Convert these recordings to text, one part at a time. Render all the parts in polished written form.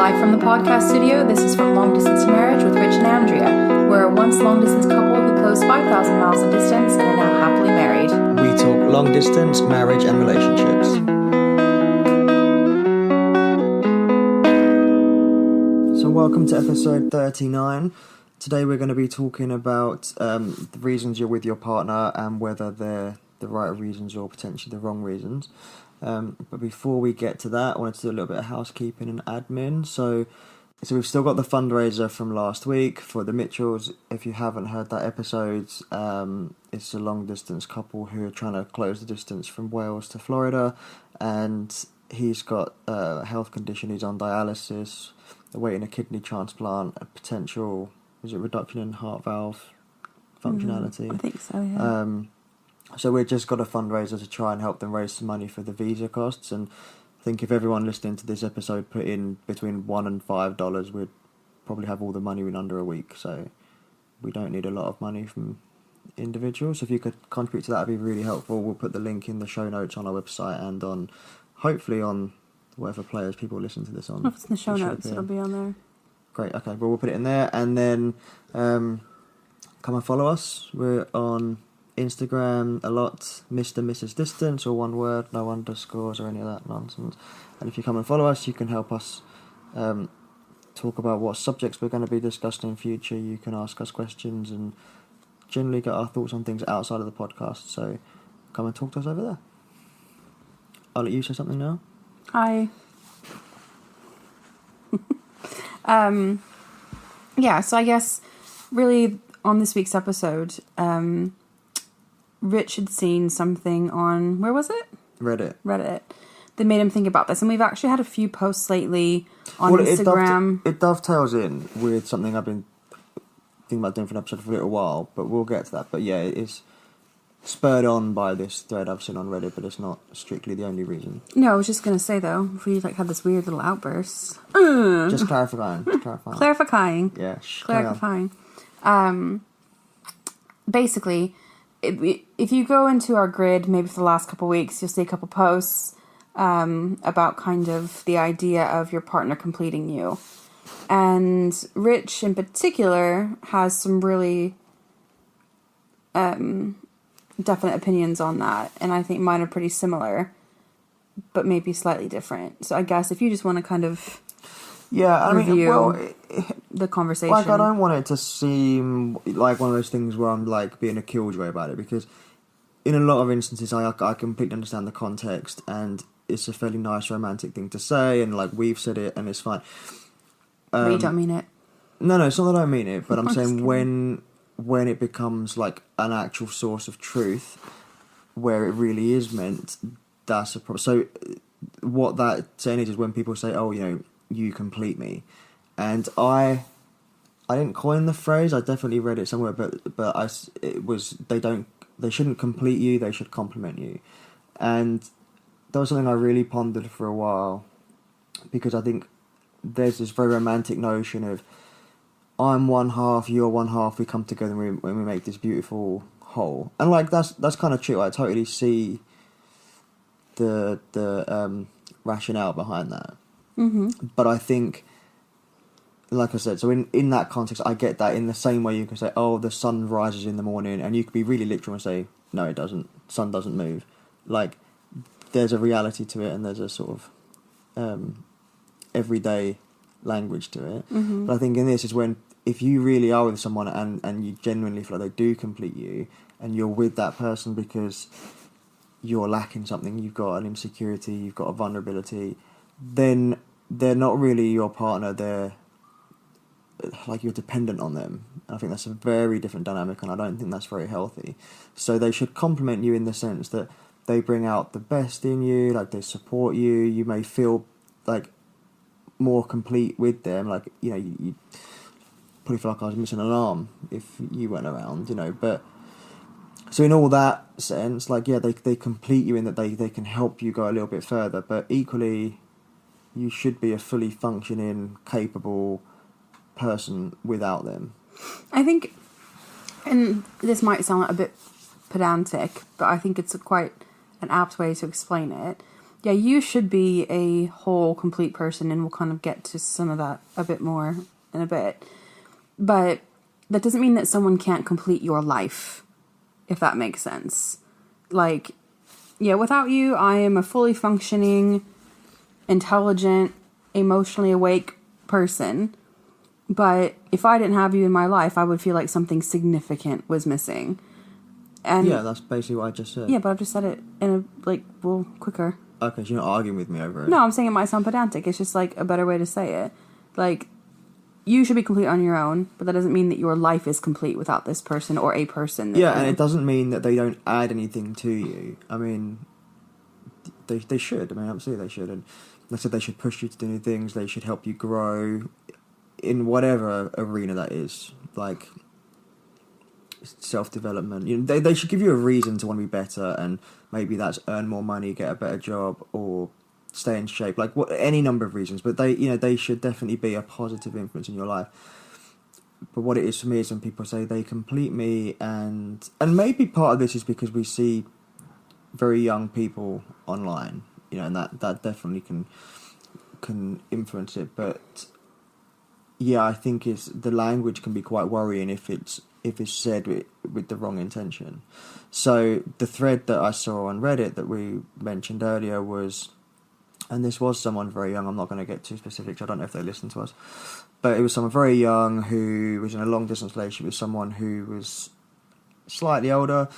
Live from the podcast studio, this is from Long Distance Marriage with Rich and Andrea. We're a once long-distance couple who closed 5,000 miles of distance and are now happily married. We talk long distance, marriage and relationships. So welcome to episode 39. Today we're going to be talking about the reasons you're with your partner and whether they're the right reasons or potentially the wrong reasons. But before we get to that, I wanted to do a little bit of housekeeping and admin. So we've still got the fundraiser from last week for the Mitchells. If you haven't heard that episode, it's a long distance couple who are trying to close the distance from Wales to Florida, and he's got a health condition. He's on dialysis, awaiting a kidney transplant, a potential reduction in heart valve functionality. I think so, yeah. So we've just got a fundraiser to try and help them raise some money for the visa costs, and I think if everyone listening to this episode put in between $1 and $5, we'd probably have all the money in under a week, so we don't need a lot of money from individuals. So if you could contribute to that, that'd be really helpful. We'll put the link in the show notes on our website and on, hopefully on whatever players people listen to this on. If it's in the show notes, it'll be on there. Great, okay, well we'll put it in there, and then come and follow us. We're on Instagram a lot, Mr. and Mrs. Distance, or one word, no underscores or any of that nonsense. And if you come and follow us, you can help us talk about what subjects we're going to be discussing in future. You can ask us questions and generally get our thoughts on things outside of the podcast. So come and talk to us over there. I'll let you say something now. Hi. So I guess really on this week's episode, Rich had seen something on, where was it? Reddit. That made him think about this. And we've actually had a few posts lately on Instagram. It dovetails in with something I've been thinking about doing for an episode for a little while, but we'll get to that. But yeah, it is spurred on by this thread I've seen on Reddit, but it's not strictly the only reason. No, I was just going to say, though, if we had this weird little outburst. Just clarifying. Clarifying. Yeah. Clarifying. Basically, if you go into our grid, maybe for the last couple of weeks, you'll see a couple posts about kind of the idea of your partner completing you. And Rich, in particular, has some really definite opinions on that. And I think mine are pretty similar, but maybe slightly different. So I guess if you just want to kind of review the conversation. Like, I don't want it to seem like one of those things where I'm like being a killjoy about it, because in a lot of instances I completely understand the context and it's a fairly nice romantic thing to say, and like we've said it and it's fine. But you don't mean it. No, it's not that I don't mean it, but I'm saying when it becomes like an actual source of truth where it really is meant, that's a problem. So what that saying is when people say, oh, you complete me. And I didn't coin the phrase. I definitely read it somewhere, but they shouldn't complete you. They should complement you. And that was something I really pondered for a while, because I think there's this very romantic notion of I'm one half, you're one half. We come together when we make this beautiful whole. And like that's kind of true. I totally see the rationale behind that. Mm-hmm. But I think, like I said, so in that context, I get that in the same way you can say, oh, the sun rises in the morning, and you could be really literal and say, no, it doesn't. Sun doesn't move. Like, there's a reality to it, and there's a sort of everyday language to it. Mm-hmm. But I think in this is when, if you really are with someone and you genuinely feel like they do complete you, and you're with that person because you're lacking something, you've got an insecurity, you've got a vulnerability, then they're not really your partner, they're like you're dependent on them. I think that's a very different dynamic, and I don't think that's very healthy. So they should complement you in the sense that they bring out the best in you, like they support you, you may feel like more complete with them, like, you probably feel like I was missing an arm if you weren't around, but so in all that sense, like, yeah, they complete you in that they can help you go a little bit further, but equally you should be a fully functioning, capable person without them. I think, and this might sound a bit pedantic, but I think it's quite an apt way to explain it. Yeah, you should be a whole, complete person, and we'll kind of get to some of that a bit more in a bit. But that doesn't mean that someone can't complete your life, if that makes sense. Like, yeah, without you, I am a fully functioning, intelligent, emotionally awake person. But if I didn't have you in my life, I would feel like something significant was missing. And Yeah, that's basically what I just said. yeah, but I've just said it in a, quicker. Okay, so you're not arguing with me over it. No, I'm saying it might sound pedantic. It's just, like, a better way to say it. Like, you should be complete on your own, but that doesn't mean that your life is complete without this person or a person. Yeah, and it doesn't mean that they don't add anything to you. I mean, they should. I mean, absolutely they should. And like I said, they should push you to do new things. They should help you grow in whatever arena that is. Like, self-development. You know, they should give you a reason to want to be better, and maybe that's earn more money, get a better job, or stay in shape. Like, any number of reasons. But they should definitely be a positive influence in your life. But what it is for me is when people say they complete me, and maybe part of this is because we see very young people online, you know, and that definitely can influence it. But yeah, I think the language can be quite worrying if it's said with the wrong intention. So the thread that I saw on Reddit that we mentioned earlier was, and this was someone very young, I'm not going to get too specific, I don't know if they listen to us, but it was someone very young who was in a long distance relationship with someone who was slightly older.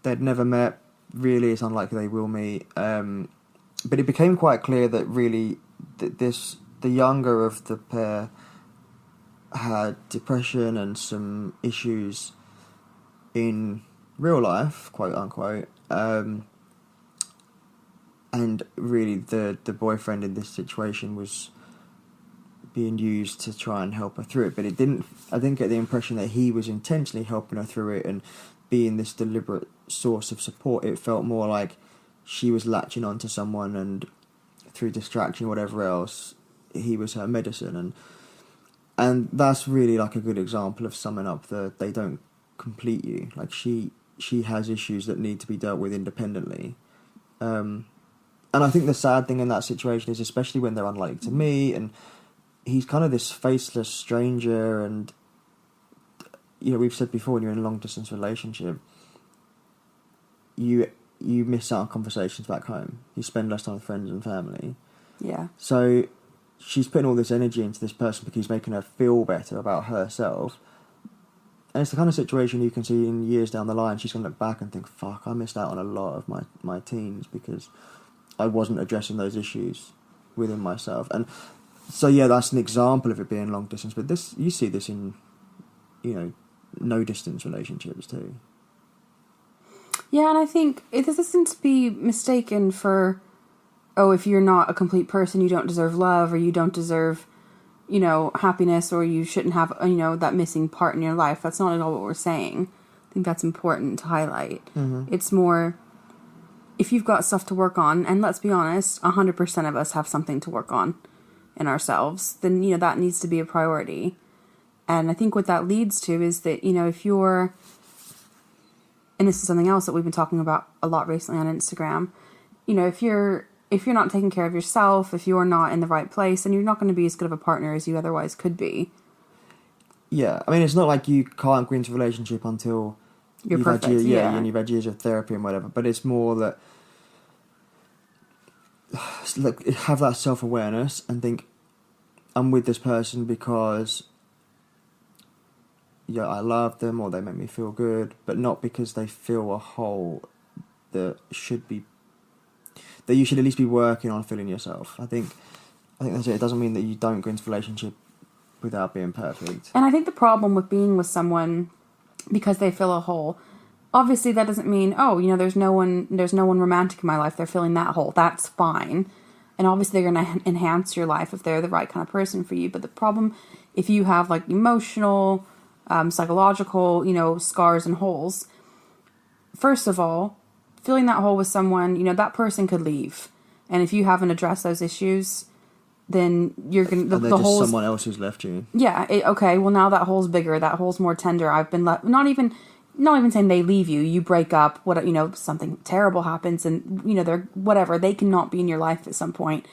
They'd never met, really it's unlikely they will meet, but it became quite clear that really the younger of the pair had depression and some issues in real life, quote unquote, and really the boyfriend in this situation was being used to try and help her through it. But I didn't get the impression that he was intentionally helping her through it and being this deliberate source of support. It felt more like she was latching onto someone, and through distraction or whatever else, he was her medicine. And that's really like a good example of summing up they don't complete you. Like, she has issues that need to be dealt with independently. And I think the sad thing in that situation is, especially when they're unlikely to meet, and he's kind of this faceless stranger, and, you know, we've said before, when you're in a long distance relationship, you miss out on conversations back home. You spend less time with friends and family. Yeah. So she's putting all this energy into this person because he's making her feel better about herself. And it's the kind of situation you can see in years down the line. She's going to look back and think, fuck, I missed out on a lot of my teens because I wasn't addressing those issues within myself. And so, yeah, that's an example of it being long distance. But you see this in, you know, no distance relationships too. Yeah, and I think it doesn't be mistaken for, oh, if you're not a complete person, you don't deserve love, or you don't deserve, you know, happiness, or you shouldn't have, you know, that missing part in your life. That's not at all what we're saying. I think that's important to highlight. Mm-hmm. It's more, if you've got stuff to work on, and let's be honest, 100% of us have something to work on in ourselves, then, you know, that needs to be a priority. And I think what that leads to is that, you know, if you're, and this is something else that we've been talking about a lot recently on Instagram, you know, if you're not taking care of yourself, if you're not in the right place, then you're not going to be as good of a partner as you otherwise could be. Yeah, I mean, it's not like you can't go into a relationship until you're perfect. And you've had years of therapy and whatever. But it's more that, look, have that self-awareness and think, I'm with this person because, yeah, I love them or they make me feel good, but not because they fill a hole that you should at least be working on filling yourself. I think that's it. It doesn't mean that you don't go into a relationship without being perfect. And I think the problem with being with someone because they fill a hole, obviously that doesn't mean, oh, you know, there's no one romantic in my life, they're filling that hole. That's fine. And obviously they're going to enhance your life if they're the right kind of person for you. But the problem, if you have like emotional, psychological, you know, scars and holes, first of all, filling that hole with someone, you know, that person could leave. And if you haven't addressed those issues, then you're going to... The hole someone else who's left you. Yeah, okay, well now that hole's bigger, that hole's more tender. I've been left... Not even... not even saying they leave you, you break up, something terrible happens and, they're whatever, they cannot be in your life at some point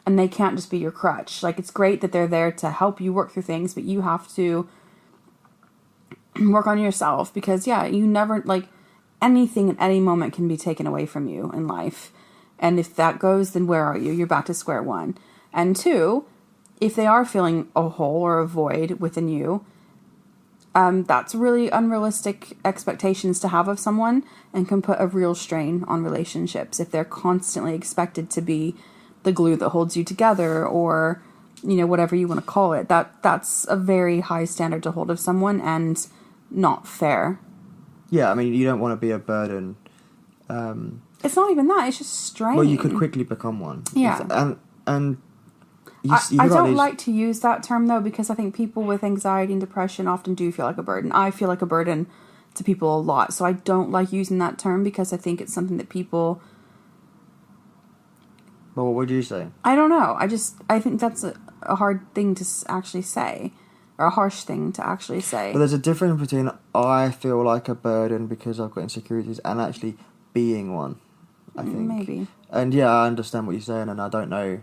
and they can't just be your crutch. Like, it's great that they're there to help you work through things, but you have to work on yourself because, you never, like, anything at any moment can be taken away from you in life. And if that goes, then where are you? You're back to square one. And two, if they are feeling a hole or a void within you, that's really unrealistic expectations to have of someone and can put a real strain on relationships if they're constantly expected to be the glue that holds you together or, whatever you want to call it. That's a very high standard to hold of someone and not fair. Yeah, I mean, you don't want to be a burden. It's not even that, it's just strain. Well, you could quickly become one. Yeah. And I don't like to use that term, though, because I think people with anxiety and depression often do feel like a burden. I feel like a burden to people a lot, so I don't like using that term because I think it's something that people... Well, what would you say? I don't know. I think that's a hard thing to actually say, or a harsh thing to actually say. But there's a difference between I feel like a burden because I've got insecurities and actually being one, I think. Maybe. And yeah, I understand what you're saying, and I don't know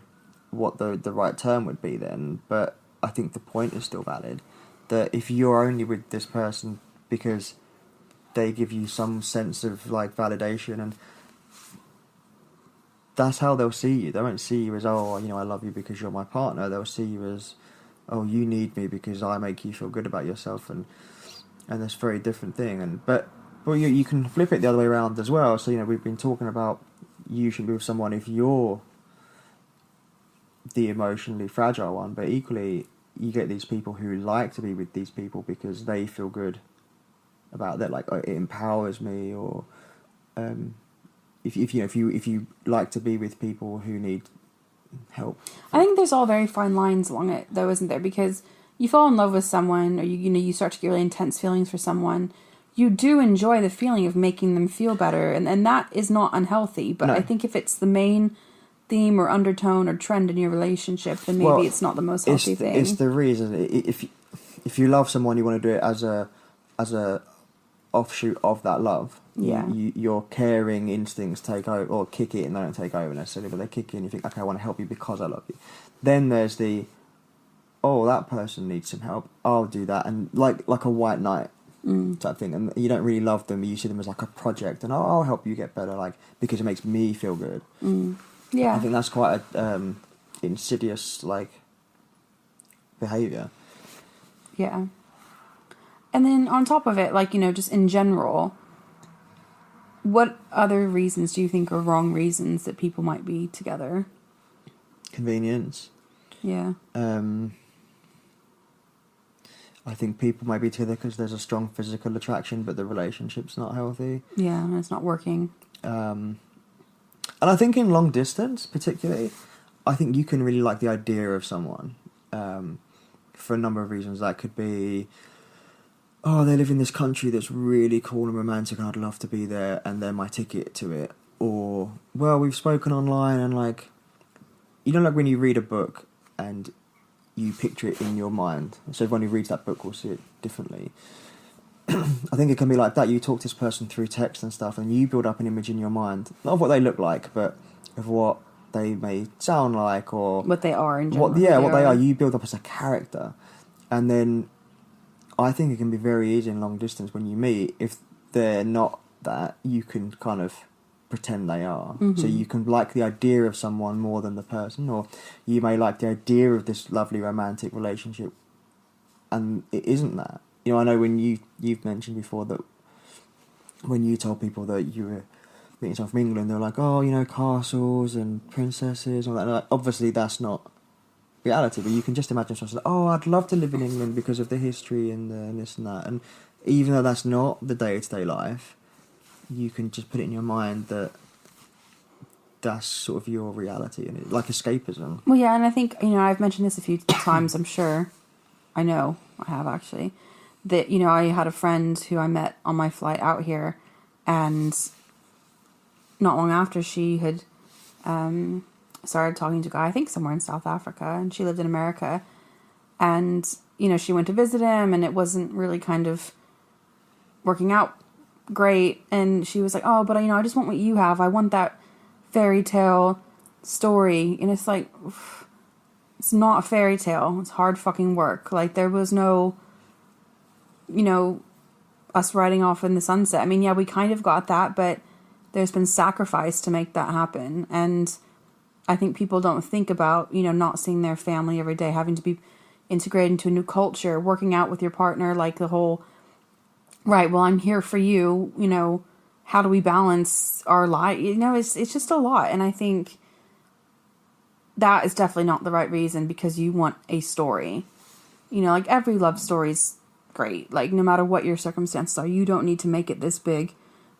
what the right term would be then, but I think the point is still valid. That if you're only with this person because they give you some sense of, like, validation, and that's how they'll see you. They won't see you as, oh, I love you because you're my partner. They'll see you as, oh, you need me because I make you feel good about yourself, and that's a very different thing. But you can flip it the other way around as well. So, we've been talking about you should be with someone if you're the emotionally fragile one, but equally you get these people who like to be with these people because they feel good about that, like, oh, it empowers me, or if you like to be with people who need help. I think there's all very fine lines along it, though, isn't there? Because you fall in love with someone, or you start to get really intense feelings for someone. You do enjoy the feeling of making them feel better, and that is not unhealthy. But no. I think if it's the main theme or undertone or trend in your relationship, then maybe it's not the most healthy thing. It's the reason. If you love someone, you want to do it as a offshoot of that love. Yeah. Your caring instincts take over, or kick in. They don't take over necessarily, but they kick in. You think, okay, I want to help you because I love you. Then there's the, oh, that person needs some help, I'll do that, and like a white knight type thing. And you don't really love them, you see them as like a project, and I'll help you get better, like, because it makes me feel good. Yeah, I think that's quite a insidious, like, behaviour. Yeah. And then on top of it, like, just in general, what other reasons do you think are wrong reasons that people might be together? Convenience. Yeah. I think people might be together because there's a strong physical attraction, but the relationship's not healthy. Yeah, and it's not working. And I think in long distance, particularly, I think you can really like the idea of someone for a number of reasons. That could be, oh, they live in this country that's really cool and romantic and I'd love to be there and they're my ticket to it. Or, well, we've spoken online and, like, like when you read a book and you picture it in your mind. So everyone who reads that book will see it differently. I think it can be like that. You talk to this person through text and stuff and you build up an image in your mind, not of what they look like, but of what they may sound like, or what they are in general. What they are. You build up as a character. And then I think it can be very easy in long distance when you meet. If they're not that, you can kind of pretend they are. So you can like the idea of someone more than the person, or you may like the idea of this lovely romantic relationship and it isn't that. I know when you've mentioned before that when you told people that you were meeting someone from England, they were like, oh, castles and princesses and all that. And like, obviously that's not reality, but you can just imagine someone saying, oh, I'd love to live in England because of the history and this and that. And even though that's not the day-to-day life, you can just put it in your mind that that's sort of your reality, and it, like escapism. Well, yeah, and I think, I've mentioned this a few times, I'm sure. I know I have, actually. That, I had a friend who I met on my flight out here, and not long after she had started talking to a guy, I think somewhere in South Africa, and she lived in America, and, she went to visit him, and it wasn't really kind of working out great. And she was like, oh, but I just want what you have. I want that fairy tale story. And it's like, it's not a fairy tale. It's hard fucking work. Like, there was no, us riding off in the sunset. I mean, yeah, we kind of got that, but there's been sacrifice to make that happen. And I think people don't think about, not seeing their family every day, having to be integrated into a new culture, working out with your partner, like the whole, right, well, I'm here for you, how do we balance our life? It's just a lot. And I think that is definitely not the right reason, because you want a story. Like, every love story's great. Like, no matter what your circumstances are, you don't need to make it this big,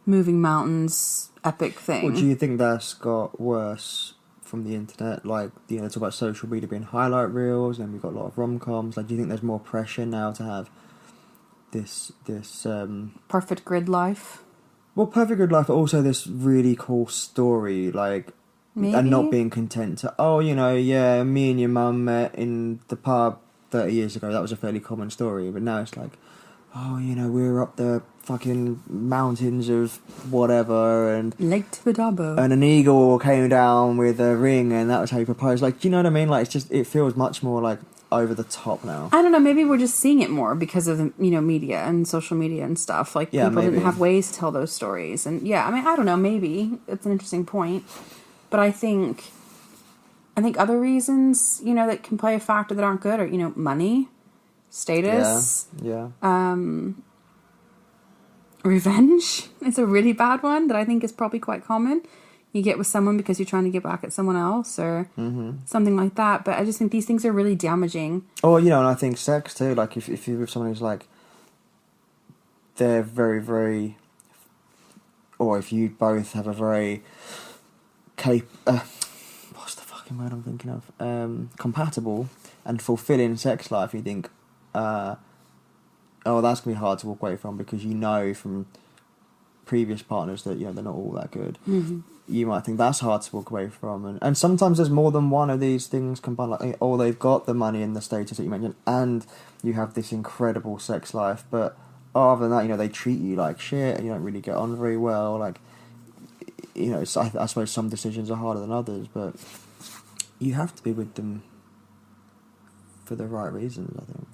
moving mountains, epic thing. Well, do you think that's got worse from the internet? Like, talk about social media being highlight reels, and we've got a lot of rom-coms. Like, do you think there's more pressure now to have this perfect grid life? Well, perfect grid life, but also this really cool story, like, Maybe. And not being content to, me and your mum met in the pub 30 years ago. That was a fairly common story, but now it's like, we were up the fucking mountains of whatever, and Lake Tibidabo, and an eagle came down with a ring, and that was how you proposed. Like, do you know what I mean? Like, it feels much more like over the top now. I don't know, maybe we're just seeing it more because of the, media and social media and stuff. Like, people didn't have ways to tell those stories. And yeah, I mean, I don't know, maybe it's an interesting point. But I think other reasons, that can play a factor that aren't good are, money, status. Yeah. Revenge is a really bad one that I think is probably quite common. You get with someone because you're trying to get back at someone else, or something like that. But I just think these things are really damaging. Oh, and I think sex too. Like, if you're with someone who's like, they're very, very, or if you both have a very what's the fucking word I'm thinking of? Compatible and fulfilling sex life, you think, that's gonna be hard to walk away from, because from previous partners that they're not all that good. You might think that's hard to walk away from, and sometimes there's more than one of these things combined. Like, they've got the money and the status that you mentioned, and you have this incredible sex life, but other than that, they treat you like shit, and you don't really get on very well. Like, I suppose some decisions are harder than others, but you have to be with them for the right reasons, I think.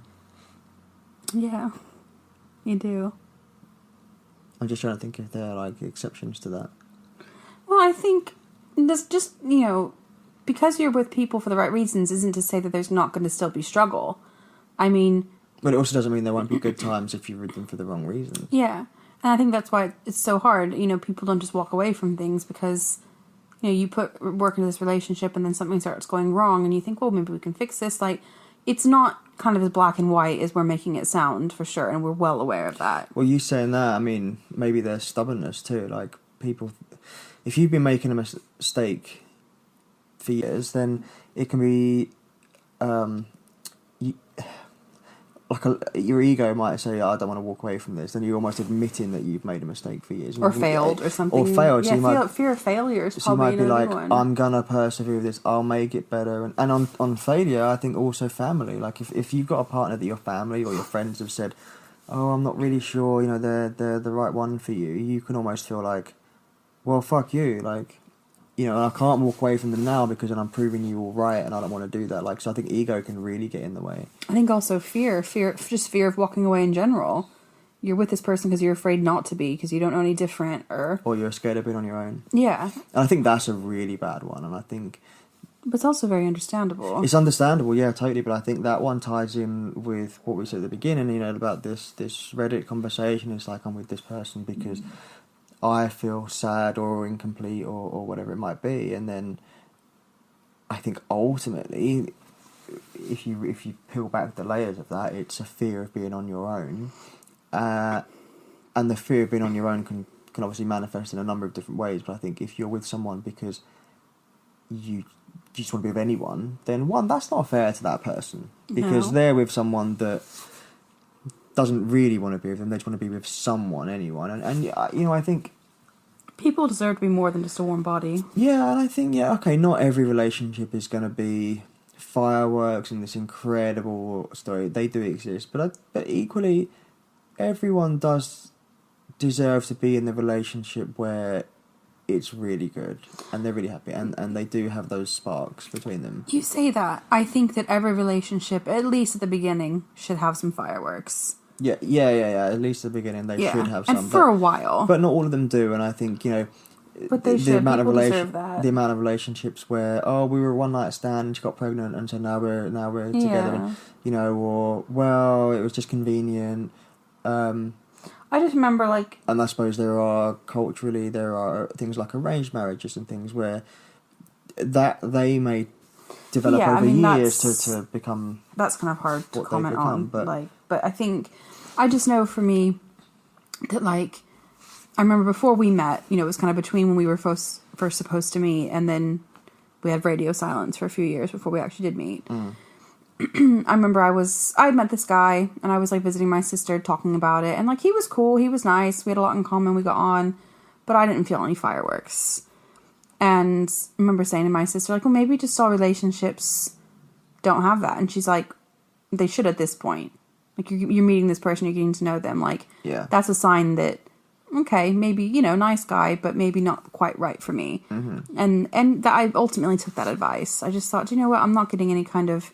Yeah, you do. I'm just trying to think if there are, like, exceptions to that. Well, I think this just, because you're with people for the right reasons isn't to say that there's not going to still be struggle. I mean... But it also doesn't mean there won't be good times if you're with them for the wrong reasons. Yeah. And I think that's why it's so hard. People don't just walk away from things because, you put work into this relationship and then something starts going wrong and you think, well, maybe we can fix this. Like, it's not kind of as black and white as we're making it sound, for sure, and we're well aware of that. Well, you saying that, I mean, maybe there's stubbornness too. Like, people... If you've been making a mistake for years, then it can be... your ego might say, I don't want to walk away from this. Then you're almost admitting that you've made a mistake for years. Or failed or something. Or failed. Yeah, so fear of failure is so probably you might be like, one. I'm going to persevere with this. I'll make it better. And on failure, I think also family. Like, if you've got a partner that your family or your friends have said, I'm not really sure, they're the right one for you, you can almost feel like, well, fuck you. Like, and I can't walk away from them now because then I'm proving you all right and I don't want to do that. Like, so I think ego can really get in the way. I think also fear of walking away in general. You're with this person because you're afraid not to be, because you don't know any different, or you're scared of being on your own. Yeah. And I think that's a really bad one, and I think... But it's also very understandable. It's understandable, yeah, totally, but I think that one ties in with what we said at the beginning, about this Reddit conversation. It's like, I'm with this person because... I feel sad or incomplete or whatever it might be, and then I think ultimately, if you peel back the layers of that, it's a fear of being on your own, and the fear of being on your own can obviously manifest in a number of different ways. But I think if you're with someone because you just want to be with anyone, then one, that's not fair to that person, because they're with someone that doesn't really want to be with them. They just want to be with someone, anyone. And I think... People deserve to be more than just a warm body. Yeah, and I think, not every relationship is going to be fireworks and this incredible story. They do exist. But equally, everyone does deserve to be in the relationship where it's really good and they're really happy and they do have those sparks between them. You say that. I think that every relationship, at least at the beginning, should have some fireworks. Yeah. At least at the beginning they should have some. And for a while. But not all of them do, and I think, But they should. People deserve that. The amount of relationships where, we were a one night stand and she got pregnant and so now we're together, and, or, well, it was just convenient. I just remember, and I suppose there are things like arranged marriages and things where that they may develop over years to become. That's kind of hard to comment on, but I think I just know for me that I remember before we met, it was kind of between when we were first supposed to meet and then we had radio silence for a few years before we actually did meet. I remember I had met this guy and I was visiting my sister, talking about it, and he was cool, he was nice, we had a lot in common, we got on, but I didn't feel any fireworks. And I remember saying to my sister, well, maybe just all relationships don't have that. And she's like, they should at this point. You're meeting this person, you're getting to know them. That's a sign that, okay, maybe, nice guy, but maybe not quite right for me. Mm-hmm. And that I ultimately took that advice. I just thought, you know what, I'm not getting any kind of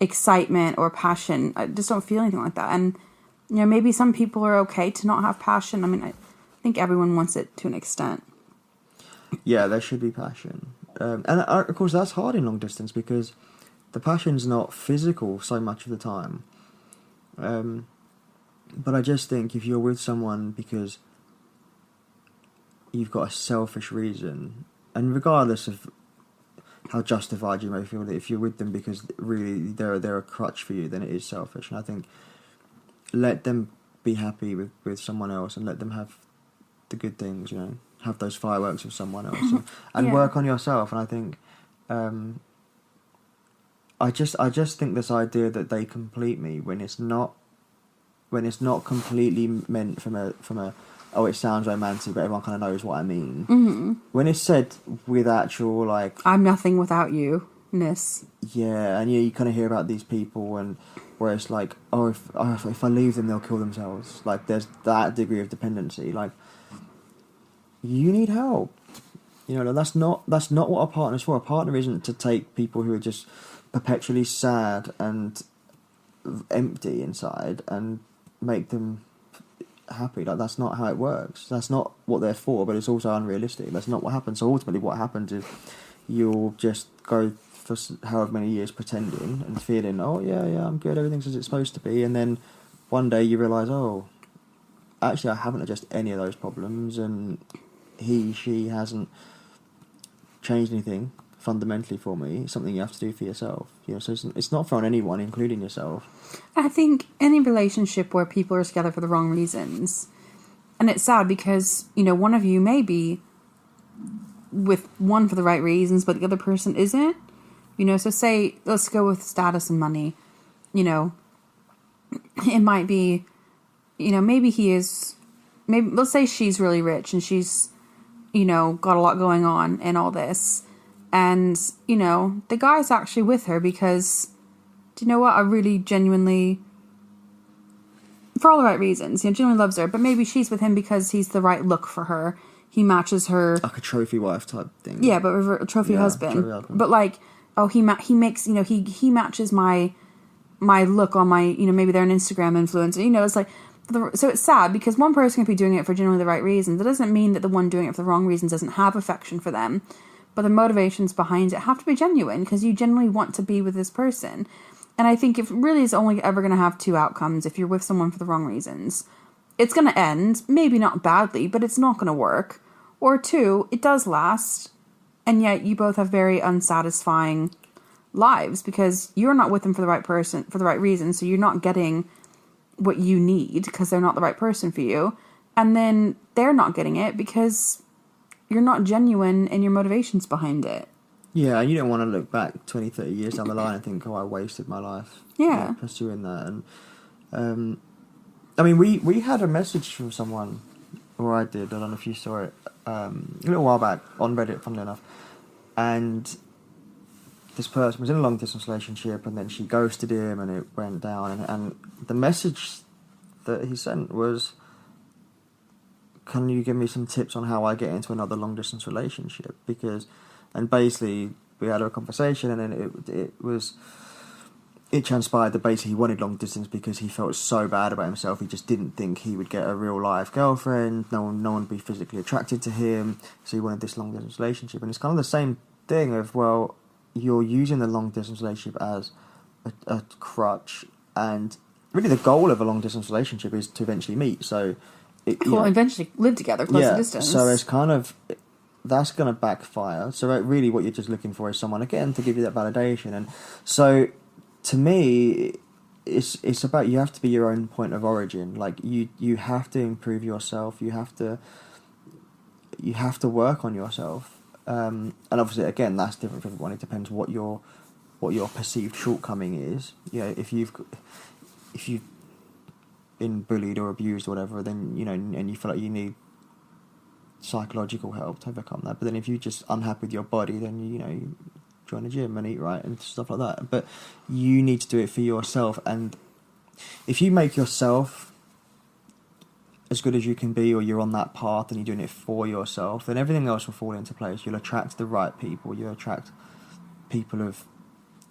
excitement or passion. I just don't feel anything like that. And, maybe some people are okay to not have passion. I mean, I think everyone wants it to an extent. Yeah, there should be passion. And of course that's hard in long distance because the passion's not physical so much of the time. But I just think if you're with someone because you've got a selfish reason, and regardless of how justified you may feel, that if you're with them because really they're a crutch for you, then it is selfish. And I think let them be happy with someone else and let them have the good things, have those fireworks with someone else and work on yourself. And I think I just think this idea that they complete me when it's not completely meant from a it sounds romantic, but everyone kind of knows what I mean. Mm-hmm. When it's said with actual I'm nothing without you-ness. Yeah, and you kind of hear about these people and where it's if I leave them they'll kill themselves. There's that degree of dependency. You need help. That's not what a partner's for. A partner isn't to take people who are just perpetually sad and empty inside and make them happy. That's not how it works. That's not what they're for, but it's also unrealistic. That's not what happens. So ultimately what happens is you'll just go for however many years pretending and feeling, I'm good, everything's as it's supposed to be, and then one day you realise, actually I haven't addressed any of those problems and she hasn't changed anything fundamentally for me. It's something you have to do for yourself. So it's not for anyone, including yourself. I think any relationship where people are together for the wrong reasons, and it's sad because, one of you may be with one for the right reasons, but the other person isn't. So say, let's go with status and money. It might be, maybe he is, let's say she's really rich and she's, got a lot going on and all this. And, the guy's actually with her because, do you know what? I really genuinely, for all the right reasons, genuinely loves her. But maybe she's with him because he's the right look for her. He matches her. Like a trophy wife type thing. Yeah, but a trophy husband. But he makes, he matches my look on my, maybe they're an Instagram influencer. It's so it's sad because one person can be doing it for genuinely the right reasons. It doesn't mean that the one doing it for the wrong reasons doesn't have affection for them. But the motivations behind it have to be genuine because you genuinely want to be with this person. And I think it really is only ever going to have two outcomes if you're with someone for the wrong reasons. It's going to end, maybe not badly, but it's not going to work. Or two, it does last, and yet you both have very unsatisfying lives because you're not with them for the right person, for the right reason, so you're not getting what you need because they're not the right person for you. And then they're not getting it because you're not genuine in your motivations behind it. Yeah, and you don't want to look back 20, 30 years down the line and think, I wasted my life. Yeah. Pursuing that. And, we had a message from someone, or I did, I don't know if you saw it, a little while back on Reddit, funnily enough. And this person was in a long-distance relationship, and then she ghosted him, and it went down. And the message that he sent was, can you give me some tips on how I get into another long distance relationship? And basically we had a conversation, and then it transpired that basically he wanted long distance because he felt so bad about himself. He just didn't think he would get a real life girlfriend. No one would be physically attracted to him. So he wanted this long distance relationship. And it's kind of the same thing of, well, you're using the long distance relationship as a crutch, and really the goal of a long distance relationship is to eventually meet. So eventually live together close distance. So it's kind of, that's going to backfire. So really what you're just looking for is someone, again, to give you that validation. And so to me, it's about, you have to be your own point of origin. Like you have to improve yourself. You have to work on yourself. And obviously, again, that's different for everyone. It depends what your perceived shortcoming is. If you've been bullied or abused or whatever, then and you feel like you need psychological help to overcome that. But then if you're just unhappy with your body, then you join a gym and eat right and stuff like that. But you need to do it for yourself, and if you make yourself as good as you can be, or you're on that path and you're doing it for yourself, then everything else will fall into place. You'll attract the right people. You'll attract people of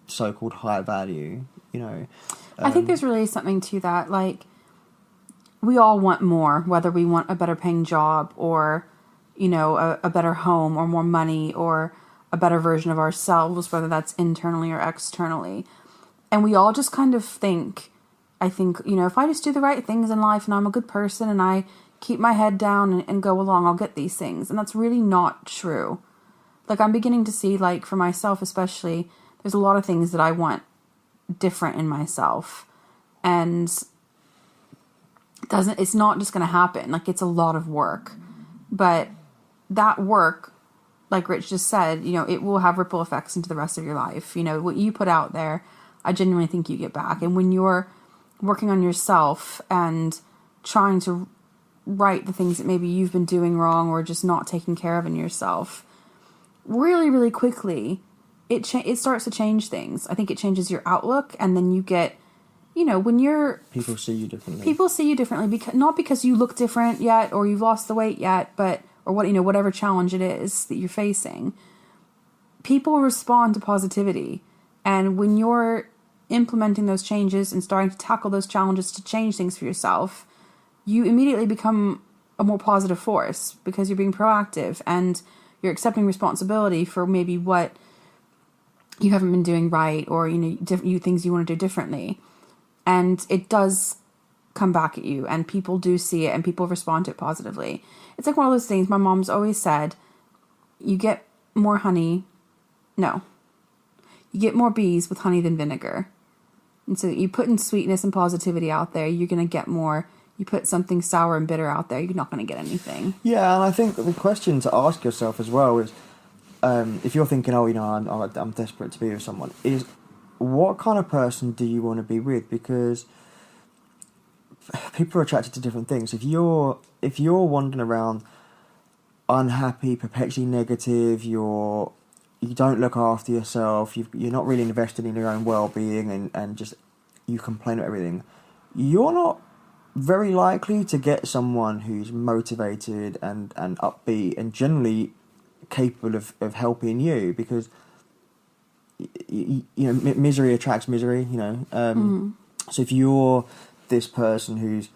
so-called high value. I think there's really something to that. Like, we all want more, whether we want a better paying job or a better home or more money or a better version of ourselves, whether that's internally or externally. And we all just kind of think, if I just do the right things in life and I'm a good person and I keep my head down and go along, I'll get these things. And that's really not true. Like, I'm beginning to see, like, for myself especially, there's a lot of things that I want different in myself. And it's not just going to happen. Like, it's a lot of work. But that work, like Rich just said, it will have ripple effects into the rest of your life. What you put out there, I genuinely think you get back. And when you're working on yourself and trying to right the things that maybe you've been doing wrong or just not taking care of in yourself, really, really quickly, it starts to change things. I think it changes your outlook, and then you get, when you're... People see you differently. People see you differently, not because you look different yet or you've lost the weight yet, but... or whatever challenge it is that you're facing, people respond to positivity. And when you're implementing those changes and starting to tackle those challenges to change things for yourself, you immediately become a more positive force because you're being proactive and you're accepting responsibility for maybe what you haven't been doing right, or things you want to do differently. And it does come back at you, and people do see it and people respond to it positively. It's like one of those things my mom's always said, you get more bees with honey than vinegar. And so you put in sweetness and positivity out there, you're going to get more. You put something sour and bitter out there, you're not going to get anything. Yeah, and I think the question to ask yourself as well is, if you're thinking, I'm desperate to be with someone, is what kind of person do you want to be with? Because people are attracted to different things. If you're wandering around unhappy, perpetually negative, you don't look after yourself, you're not really invested in your own well-being, and just you complain about everything, you're not very likely to get someone who's motivated and upbeat and generally capable of helping you, because misery attracts misery. So if you're this person who's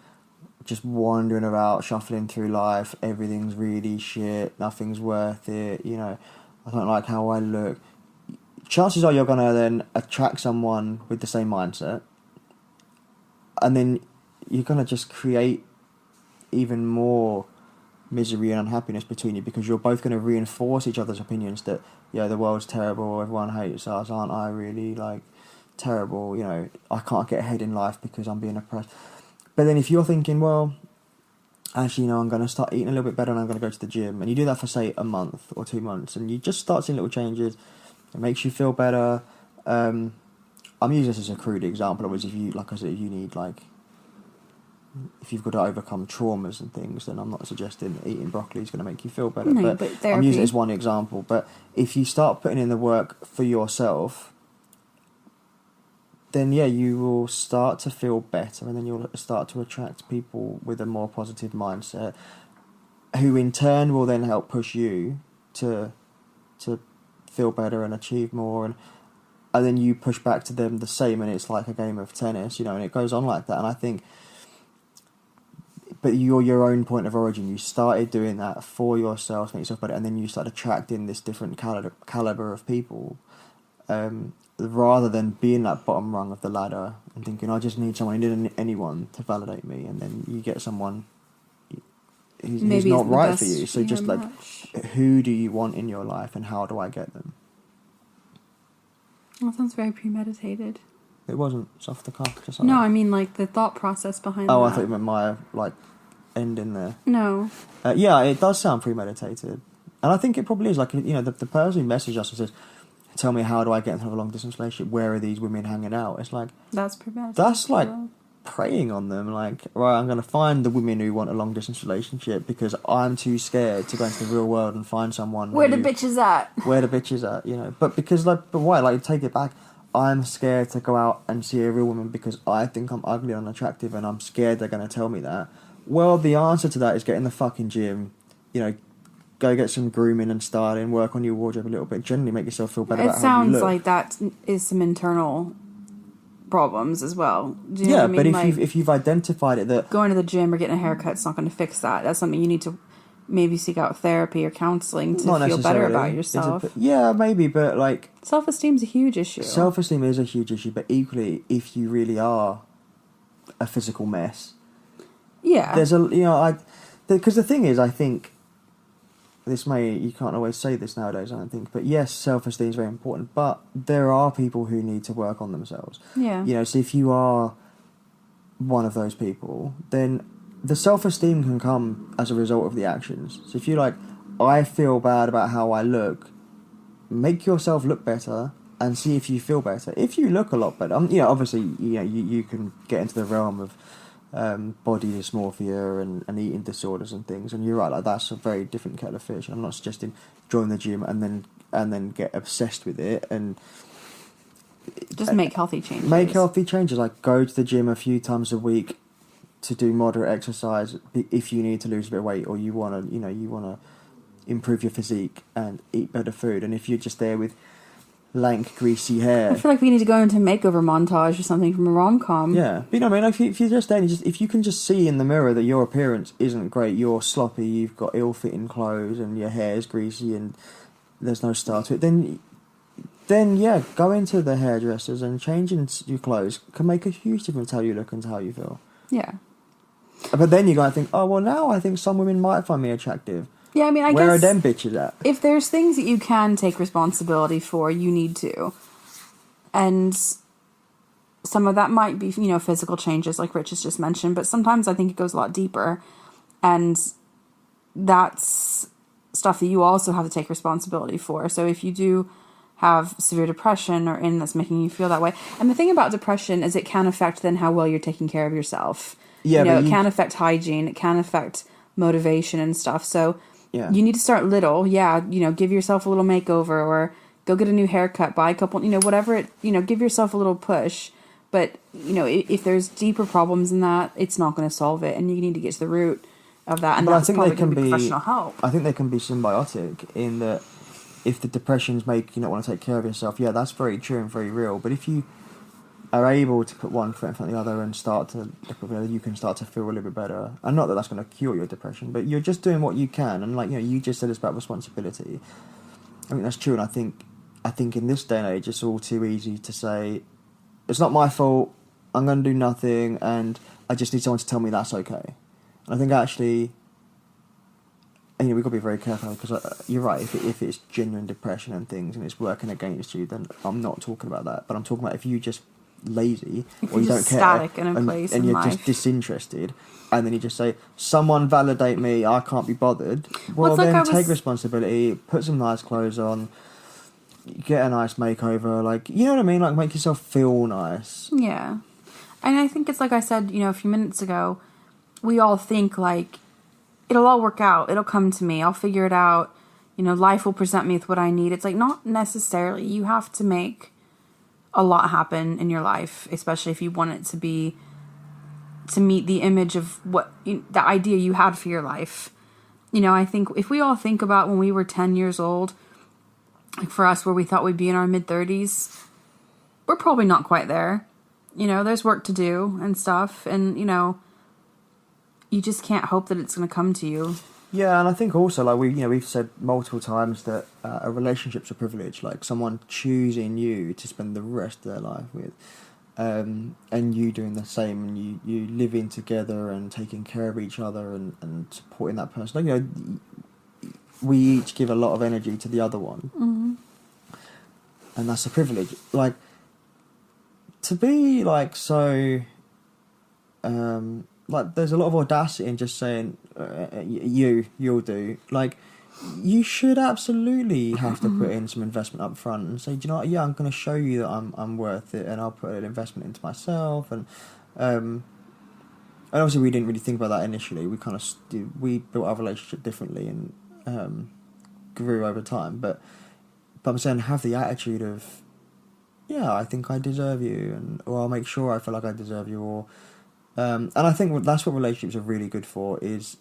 just wandering about, shuffling through life, everything's really shit, nothing's worth it, I don't like how I look, chances are you're going to then attract someone with the same mindset, and then you're going to just create even more misery and unhappiness between you, because you're both going to reinforce each other's opinions that, the world's terrible, everyone hates us, aren't I really, terrible, I can't get ahead in life because I'm being oppressed. But then if you're thinking, well, actually, I'm going to start eating a little bit better and I'm going to go to the gym, and you do that for, say, a month or 2 months, and you just start seeing little changes, it makes you feel better. I'm using this as a crude example. Obviously, if you need, if you've got to overcome traumas and things, then I'm not suggesting eating broccoli is going to make you feel better. No, but therapy. I'm using it as one example. But if you start putting in the work for yourself, then you will start to feel better, and then you'll start to attract people with a more positive mindset. who in turn will then help push you to feel better and achieve more, and then you push back to them the same, and it's like a game of tennis, and it goes on like that. And I think, but you're your own point of origin. You started doing that for yourself, to make yourself better, and then you start attracting this different caliber of people, rather than being that bottom rung of the ladder and thinking, I just need someone, I need anyone to validate me, and then you get someone who's not right for you. So just like, who do you want in your life, and how do I get them? That sounds very premeditated. It wasn't. It's off the cuff. Just like no, that. I mean like the thought process behind. Oh, that. I thought you meant my ending there. No. Yeah, it does sound premeditated, and I think it probably is. Like, the person who messaged us and says, "Tell me, how do I get into a long distance relationship? Where are these women hanging out?" It's like that's premeditated. That's like preying on them. Like, right, I'm going to find the women who want a long distance relationship because I'm too scared to go into the real world and find someone. Where the bitches at? Where the bitches at? But because but why? Like, take it back. I'm scared to go out and see a real woman because I think I'm ugly and unattractive, and I'm scared they're going to tell me that. Well, the answer to that is get in the fucking gym. Go get some grooming and styling. Work on your wardrobe a little bit. Generally, make yourself feel better. About how you look. It sounds like that is some internal problems as well. Do you know what I mean? But if you've identified it, that going to the gym or getting a haircut's not going to fix that. That's something you need to maybe seek out therapy or counselling to feel better about yourself. Yeah, maybe, but like self-esteem's a huge issue. Self-esteem is a huge issue, but equally, if you really are a physical mess, yeah, there's because the thing is, I think you can't always say this nowadays, I don't think, but yes, self-esteem is very important, but there are people who need to work on themselves. Yeah. So if you are one of those people, then the self-esteem can come as a result of the actions. So if you're like, I feel bad about how I look, make yourself look better and see if you feel better. If you look a lot better, obviously, you can get into the realm of body dysmorphia and eating disorders and things, and you're right, like that's a very different kettle of fish. I'm not suggesting join the gym and then get obsessed with it and just make healthy changes. Make healthy changes, like go to the gym a few times a week to do moderate exercise if you need to lose a bit of weight, or you want to improve your physique and eat better food. And if you're just there with lank, greasy hair, I feel like we need to go into a makeover montage or something from a rom-com. Yeah, but what I mean, like if you're just there, and if you can just see in the mirror that your appearance isn't great, you're sloppy, you've got ill-fitting clothes, and your hair's greasy, and there's no style to it, then yeah, go into the hairdressers, and changing your clothes can make a huge difference how you look and how you feel. Yeah. But then you gotta think, oh well, now I think some women might find me attractive. Yeah, I mean, I guess... Where are them bitches at? If there's things that you can take responsibility for, you need to. And some of that might be, physical changes like Rich has just mentioned, but sometimes I think it goes a lot deeper. And that's stuff that you also have to take responsibility for. So if you do have severe depression or that's making you feel that way... And the thing about depression is it can affect then how well you're taking care of yourself. Yeah, it can affect hygiene, it can affect motivation and stuff. So... Yeah. You need to start little, give yourself a little makeover or go get a new haircut, buy a couple, whatever give yourself a little push. But, if there's deeper problems in that, it's not going to solve it, and you need to get to the root of that, and that's probably going to be professional help. I think they can be symbiotic in that if the depressions make you not want to take care of yourself, yeah, that's very true and very real. But if you are able to put one foot in front of the other and start to look better, you can start to feel a little bit better. And not that that's going to cure your depression, but you're just doing what you can. And you just said it's about responsibility. I think that's true. And I think in this day and age, it's all too easy to say, it's not my fault, I'm going to do nothing, and I just need someone to tell me that's okay. And I think actually, we've got to be very careful, because you're right, if it's genuine depression and things and it's working against you, then I'm not talking about that. But I'm talking about if you just lazy or you don't care static and in place and in you're life. Just disinterested, and then you just say, someone validate me, I can't be bothered. Well, then take responsibility, put some nice clothes on, get a nice makeover, you know what I mean, make yourself feel nice. Yeah. And I think it's like I said a few minutes ago, we all think it'll all work out, it'll come to me, I'll figure it out, life will present me with what I need. It's not necessarily. You have to make a lot happen in your life, especially if you want it to meet the image of what the idea you had for your life. I think if we all think about when we were 10 years old, like for us, where we thought we'd be in our mid-30s, we're probably not quite there. There's work to do and stuff, and, you just can't hope that it's going to come to you. Yeah, and I think also, like, we've said multiple times that a relationship's a privilege, like someone choosing you to spend the rest of their life with, and you doing the same, and you living together and taking care of each other and supporting that person. Like, we each give a lot of energy to the other one. Mm-hmm. And that's a privilege. Like, to be, like, so... like, there's a lot of audacity in just saying, you'll do. Like, you should absolutely have to put in some investment up front and say, do you know what, yeah, I'm going to show you that I'm worth it, and I'll put an investment into myself. And obviously we didn't really think about that initially. We built our relationship differently and grew over time. But I'm saying, have the attitude of, yeah, I think I deserve you, or I'll make sure I feel like I deserve you, or... and I think that's what relationships are really good for, is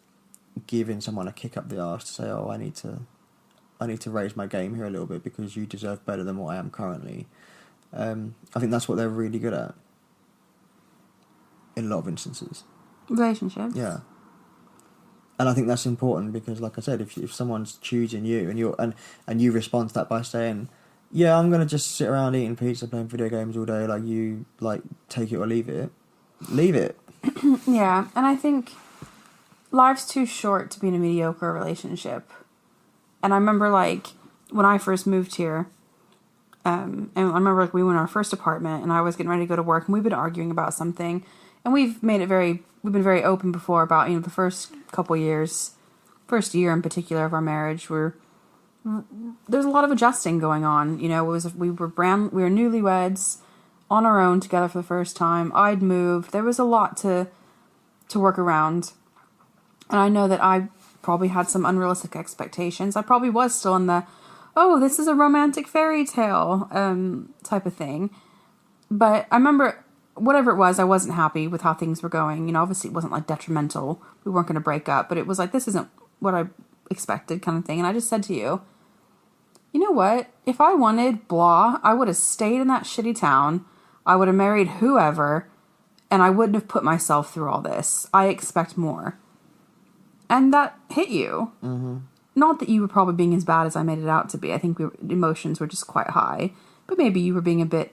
giving someone a kick up the arse to say, oh, I need to raise my game here a little bit because you deserve better than what I am currently. I think that's what they're really good at in a lot of instances. Relationships. Yeah. And I think that's important because, like I said, if someone's choosing you and you respond to that by saying, yeah, I'm gonna just sit around eating pizza, playing video games all day, like, you, like, take it or leave it. Leave it. Yeah, and I think life's too short to be in a mediocre relationship. And I remember, like, when I first moved here, and I remember, like, we were in our first apartment, and I was getting ready to go to work, and we've been arguing about something, and we've been very open before about, the first couple years, first year in particular of our marriage, there's a lot of adjusting going on. We were newlyweds, on our own together for the first time. I'd moved. There was a lot to work around. And I know that I probably had some unrealistic expectations. I probably was still in the, oh, this is a romantic fairy tale type of thing. But I remember, whatever it was, I wasn't happy with how things were going. Obviously it wasn't, like, detrimental. We weren't going to break up. But it was like, this isn't what I expected, kind of thing. And I just said to you, you know what? If I wanted blah, I would have stayed in that shitty town. I would have married whoever, and I wouldn't have put myself through all this. I expect more. And that hit you. Mm-hmm. Not that you were probably being as bad as I made it out to be. I think emotions were just quite high. But maybe you were being a bit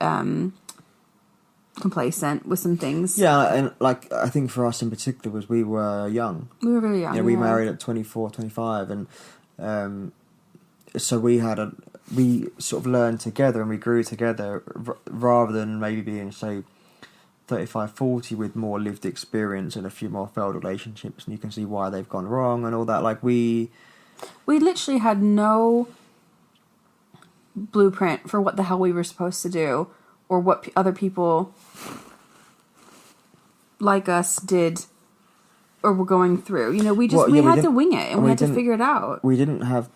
complacent with some things. Yeah, and, like, I think for us in particular was we were young. We were really young. We married at 24, 25, and so we sort of learned together and we grew together rather than maybe being, say, 35, 40 with more lived experience and a few more failed relationships, and you can see why they've gone wrong and all that. Like, we literally had no blueprint for what the hell we were supposed to do or what other people like us did or were going through. We had to wing it and we had to figure it out. We didn't have...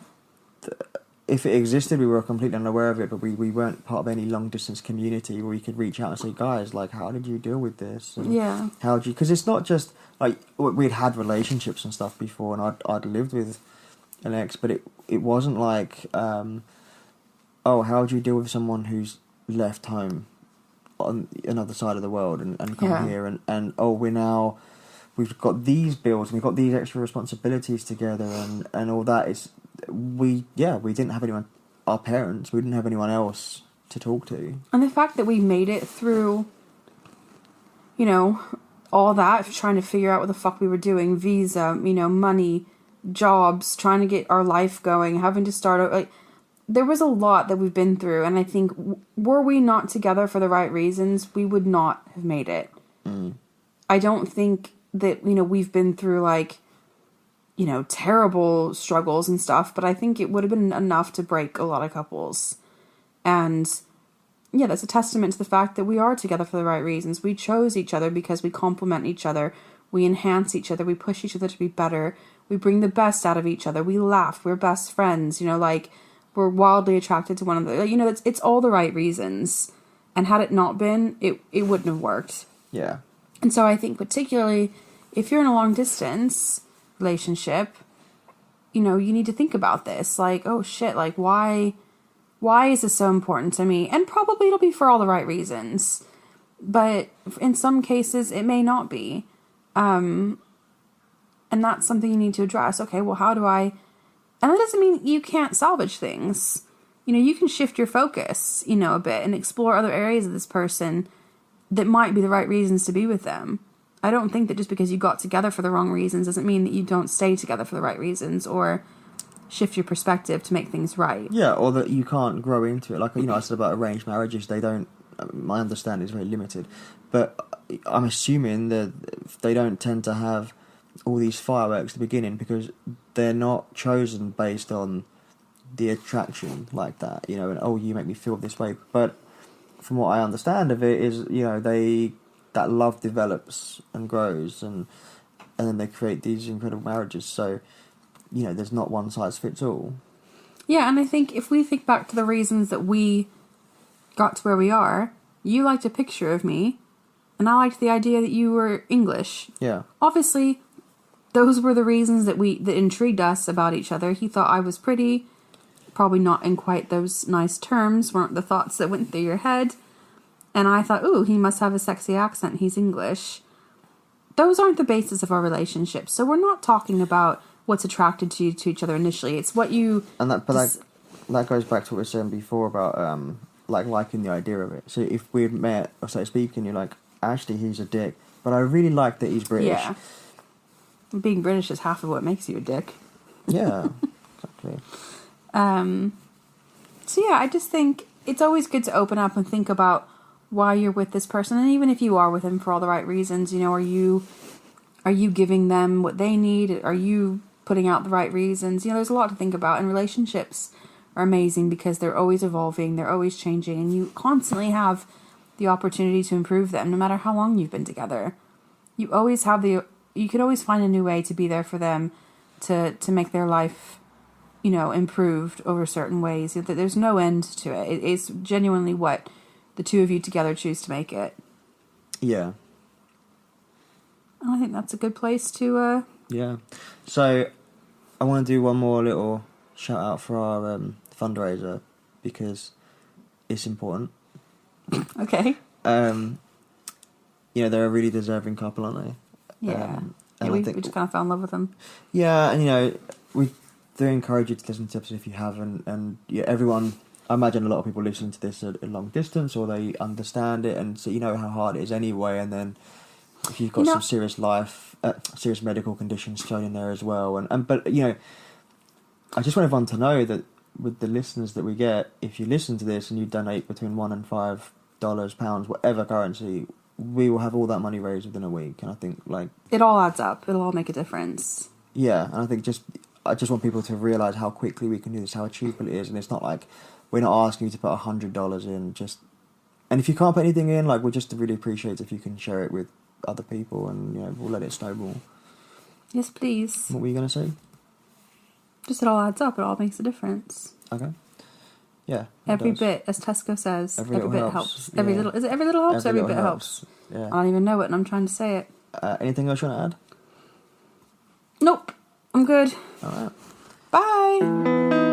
if it existed, we were completely unaware of it, but we weren't part of any long-distance community where we could reach out and say, guys, like, how did you deal with this? And yeah. how did you... Because it's not just... Like, we'd had relationships and stuff before, and I'd lived with an ex, but it wasn't like, oh, how do you deal with someone who's left home on another side of the world and come here, and oh, we've got these bills, and we've got these extra responsibilities together, and all that is... we didn't have anyone, our parents, we didn't have anyone else to talk to. And the fact that we made it through, all that, trying to figure out what the fuck we were doing, visa, money, jobs, trying to get our life going, having to start out, like, there was a lot that we've been through, and I think, were we not together for the right reasons, we would not have made it. I don't think that, we've been through, like, terrible struggles and stuff, but I think it would have been enough to break a lot of couples. And yeah, that's a testament to the fact that we are together for the right reasons. We chose each other because we complement each other. We enhance each other. We push each other to be better. We bring the best out of each other. We laugh. We're best friends. We're wildly attracted to one another. It's all the right reasons. And had it not been, it wouldn't have worked. Yeah. And so I think particularly if you're in a long distance relationship, you know, you need to think about this. Like, oh shit, like why is this so important to me? And probably it'll be for all the right reasons. But in some cases, it may not be. And that's something you need to address. Okay, well, how do I... And that doesn't mean you can't salvage things. You know, you can shift your focus, you know, a bit and explore other areas of this person that might be the right reasons to be with them. I don't think that just because you got together for the wrong reasons doesn't mean that you don't stay together for the right reasons or shift your perspective to make things right. Yeah, or that you can't grow into it. Like, you know, I said about arranged marriages, they don't... My understanding is very limited. But I'm assuming that they don't tend to have all these fireworks at the beginning because they're not chosen based on the attraction like that, you know, and, oh, you make me feel this way. But from what I understand of it is, you know, that love develops and grows and then they create these incredible marriages. So, you know, there's not one size fits all. Yeah, and I think if we think back to the reasons that we got to where we are, you liked a picture of me, and I liked the idea that you were English. Yeah. Obviously, those were the reasons that intrigued us about each other. He thought I was pretty, probably not in quite those nice terms, weren't the thoughts that went through your head. And I thought, ooh, he must have a sexy accent, he's English. Those aren't the basis of our relationship. So we're not talking about what's attracted to you to each other initially. It's what you... And that goes back to what we were saying before about liking the idea of it. So if we'd met, or so to speak, and you're like, actually he's a dick, but I really like that he's British. Yeah. Being British is half of what makes you a dick. Yeah, exactly. So yeah, I just think it's always good to open up and think about why you're with this person, and even if you are with him for all the right reasons, you know, are you giving them what they need? Are you putting out the right reasons? You know, there's a lot to think about, and relationships are amazing because they're always evolving, they're always changing, and you constantly have the opportunity to improve them, no matter how long you've been together. You could always find a new way to be there for them, to make their life, you know, improved over certain ways. There's no end to it. It's genuinely what the two of you together choose to make it. Yeah. And I think that's a good place to... Yeah. So, I want to do one more little shout out for our fundraiser, because it's important. Okay. You know, they're a really deserving couple, aren't they? Yeah. And we I think just kind of fell in love with them. Yeah, and you know, we do encourage you to listen to episodes if you haven't, and yeah, everyone... I imagine a lot of people listen to this at a long distance, or they understand it, and so you know how hard it is anyway. And then if you've got some serious serious medical conditions thrown in there as well, but you know, I just want everyone to know that with the listeners that we get, if you listen to this and you donate between $1 and $5, pounds, whatever currency, we will have all that money raised within a week. And I think it all adds up. It'll all make a difference. Yeah, and I think I just want people to realise how quickly we can do this, how achievable it is, and it's not like we're not asking you to put $100 in. And if you can't put anything in, we'll just really appreciate if you can share it with other people, and you know, we'll let it snowball. Yes, please. What were you going to say? Just it all adds up. It all makes a difference. Okay. Yeah. Every bit, as Tesco says, every bit helps. Yeah. Every little helps. Every bit helps. Yeah. I don't even know it, and I'm trying to say it. Anything else you want to add? Nope. I'm good. All right. Bye.